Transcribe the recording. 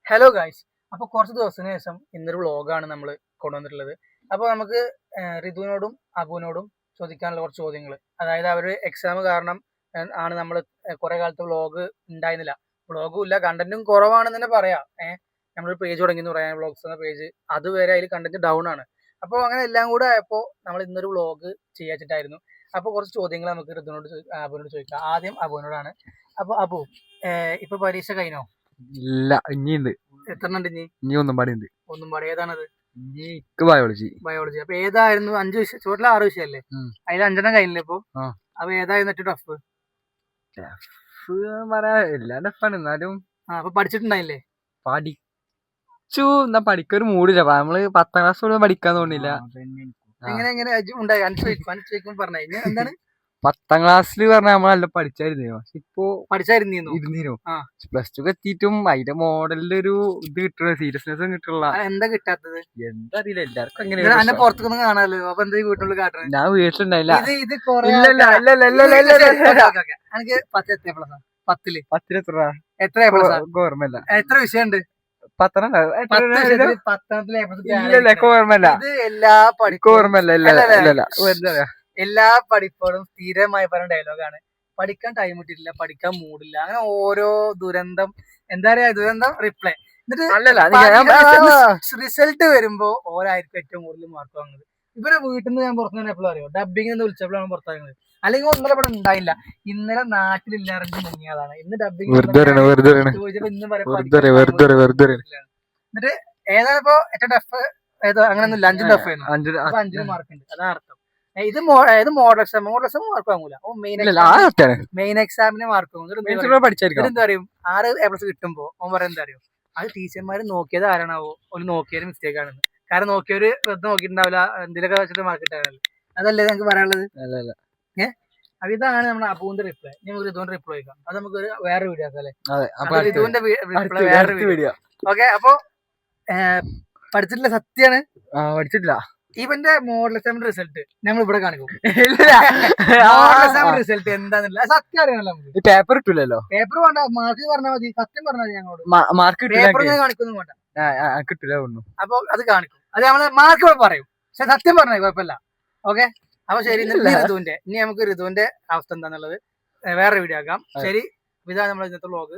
Hello guys. അപ്പോൾ കുറച്ച് ദിവസത്തിന് ശേഷം ഇന്നൊരു വ്ളോഗാണ് നമ്മൾ കൊണ്ടുവന്നിട്ടുള്ളത്. അപ്പോൾ നമുക്ക് ഋതുവിനോടും അബുവിനോടും ചോദിക്കാനുള്ള കുറച്ച് ചോദ്യങ്ങൾ. അതായത് അവർ എക്സാം കാരണം ആണ് നമ്മൾ കുറേ കാലത്ത് വ്ളോഗ് ഉണ്ടായിരുന്നില്ല. വ്ളോഗും ഇല്ല, കണ്ടന്റും കുറവാണെന്ന് തന്നെ പറയാം. നമ്മളൊരു പേജ് തുടങ്ങിയെന്ന് പറയാൻ, വ്ളോഗ്സ് എന്ന പേജ്, അതുവരെ അതിൽ കണ്ടന്റ് ഡൗൺ ആണ്. അപ്പോൾ അങ്ങനെ എല്ലാം കൂടെ ആയപ്പോൾ നമ്മൾ ഇന്നൊരു വ്ളോഗ് ചെയ്യാച്ചിട്ടായിരുന്നു. അപ്പോൾ കുറച്ച് ചോദ്യങ്ങൾ നമുക്ക് ഋതുവിനോട് അബുവിനോട് ചോദിക്കാം. ആദ്യം അബുവിനോടാണ്. അപ്പോൾ അബു, ഇപ്പൊ പരീക്ഷ കഴിഞ്ഞോ? ഇല്ല, ഇനിയുണ്ട്. എത്ര ഉണ്ട് ഇനി? ഇനി ഒന്നും പാടിയുണ്ട്. ഒന്നും പാടി. ഏതാണത്? ബയോളജി. ബയോളജി. അപ്പൊ ഏതായിരുന്നു? 5 വിഷയം, ടോട്ടൽ 6 വിഷയല്ലേ? അതിൽ 5 കഴിഞ്ഞില്ലേ ഇപ്പൊ? അപ്പൊ ഏതായിരുന്നു ഏറ്റവും ടഫ്? എല്ലാ ടഫാണ്, എന്നാലും അപ്പൊ പഠിച്ചിട്ടുണ്ടായില്ലേ? പഠിച്ചു എന്നാ പഠിക്കൊരു മൂടില്ല. നമ്മള് 10ാം ക്ലാസ് പഠിക്കാൻ തോന്നില്ല. എങ്ങനെ ഉണ്ടായി? അനുഭവിക്കും പറഞ്ഞു. എന്താണ് 10ാം ക്ലാസ്സിൽ പറഞ്ഞാൽ നമ്മൾ നല്ല പഠിച്ചായിരുന്നു. പക്ഷെ ഇപ്പൊ പഠിച്ചായിരുന്നു. പ്ലസ് ടു എത്തിയിട്ടും അതിന്റെ മോഡലിന്റെ ഒരു ഇത് കിട്ടണ സീരിയസ്നെസ് കിട്ടുള്ള. എന്താ കിട്ടാത്തത്? എന്താ അറിയില്ല, എല്ലാവർക്കും അങ്ങനെ പുറത്തൊന്നും കാണാമല്ലോ. അപ്പൊ എന്താ വീട്ടിലുള്ള കാട്ടുന്നത്? ഞാൻ വീട്ടിലുണ്ടായില്ല. എനിക്ക് 10 എത്ര ഓർമ്മല്ല. എത്ര വിഷയമുണ്ട്? 10 ഓർമ്മല്ല. ഇത് എല്ലാ ഓർമ്മല്ല. എല്ലാ പഠിപ്പോഴും സ്ഥിരമായി പറയുന്ന ഡയലോഗാണ്. പഠിക്കാൻ ടൈം കിട്ടിയിട്ടില്ല, പഠിക്കാൻ മൂടില്ല, അങ്ങനെ ഓരോ ദുരന്തം. എന്താ പറയാ, ദുരന്തം റിപ്ലൈ. എന്നിട്ട് റിസൾട്ട് വരുമ്പോ ഓരായിരിക്കും ഏറ്റവും കൂടുതൽ മാർക്ക് വാങ്ങുന്നത്. ഇവരെ വീട്ടിൽ നിന്ന് ഞാൻ പുറത്തുനിന്ന് എപ്പോഴും അറിയോ, ഡബിങ് എന്ന് വിളിച്ചപ്പോഴാണ് പുറത്താകുന്നത്. അല്ലെങ്കിൽ ഇന്നലെ ഇവിടെ ഉണ്ടായില്ല. ഇന്നലെ നാട്ടിലില്ലാറിഞ്ഞ് മുങ്ങിയതാണ്. ഇന്ന് ഡബിങ് എന്നിട്ട് ഏതാണ് ഇപ്പൊ ഏറ്റവും ടഫ്? അങ്ങനെയൊന്നുമില്ല, 5 ടഫ് ആയിരുന്നു. 5 മാർക്ക് ഉണ്ട്, അതാണ് അർത്ഥം. ഇത് മോഡൽ എക്സാം മാർക്ക് വാങ്ങൂല. മെയിൻ എക്സാമിന് മാർക്ക് വാങ്ങും. എന്താ പറയും, 6 A+ കിട്ടുമ്പോ ഓൻ പറയാൻ എന്താ അറിയോ, അത് ടീച്ചർമാര് നോക്കിയത് ആരാണാവോ, ഒരു നോക്കിയത് മിസ്റ്റേക്ക് ആണെന്ന്. കാരണം നോക്കിയവര് ശ്രദ്ധ നോക്കിയിട്ടുണ്ടാവില്ല, എന്തിലൊക്കെ വെച്ചിട്ട് മാർക്ക് കിട്ടാനല്ലേ. അതല്ലേ ഞങ്ങൾക്ക് പറയാനുള്ളത്? അപ്പൊ ഇതാണ് നമ്മുടെ അബുവിന്റെ റിപ്ലൈ. നമുക്ക് ഋതുവിന്റെ റിപ്ലൈ ചോദിക്കാം. അത് നമുക്ക് വേറെ വീഡിയോ ആക്കാം അല്ലെ? ഋതുവിന്റെ റിപ്ലൈ വേറെ വീഡിയോ. ഓക്കെ. അപ്പൊ പഠിച്ചിട്ടില്ല, സത്യാണ് പഠിച്ചിട്ടില്ല. ഇവന്റെ മോഡൽ എക്സാമിന്റെ റിസൾട്ട് ഞങ്ങൾ ഇവിടെ കാണിക്കും. മോഡൽ എക്സാമിന്റെ റിസൾട്ട് എന്താന്നില്ല സത്യം അറിയണല്ലോ. നമുക്ക് പേപ്പർ കിട്ടൂലല്ലോ. പേപ്പർ വേണ്ട, മാർക്ക് പറഞ്ഞാൽ മതി. സത്യം പറഞ്ഞാൽ മതി. ഞങ്ങളോട് മാർക്ക് പേപ്പർ കാണിക്കൊന്നും വേണ്ട, കിട്ടില്ല. അപ്പൊ അത് കാണിക്കും. അത് നമ്മള് മാർക്ക് പറയും, പക്ഷെ സത്യം പറഞ്ഞാൽ കുഴപ്പമില്ല. ഓക്കെ. അപ്പൊ ശരി, ഇനി നമുക്ക് ഋതുവിന്റെ അവസ്ഥ എന്താന്നുള്ളത് വേറെ വീഡിയോ ആക്കാം. ശരി, ഇതാണ് നമ്മൾ ഇന്നത്തെ വ്ളോഗ്.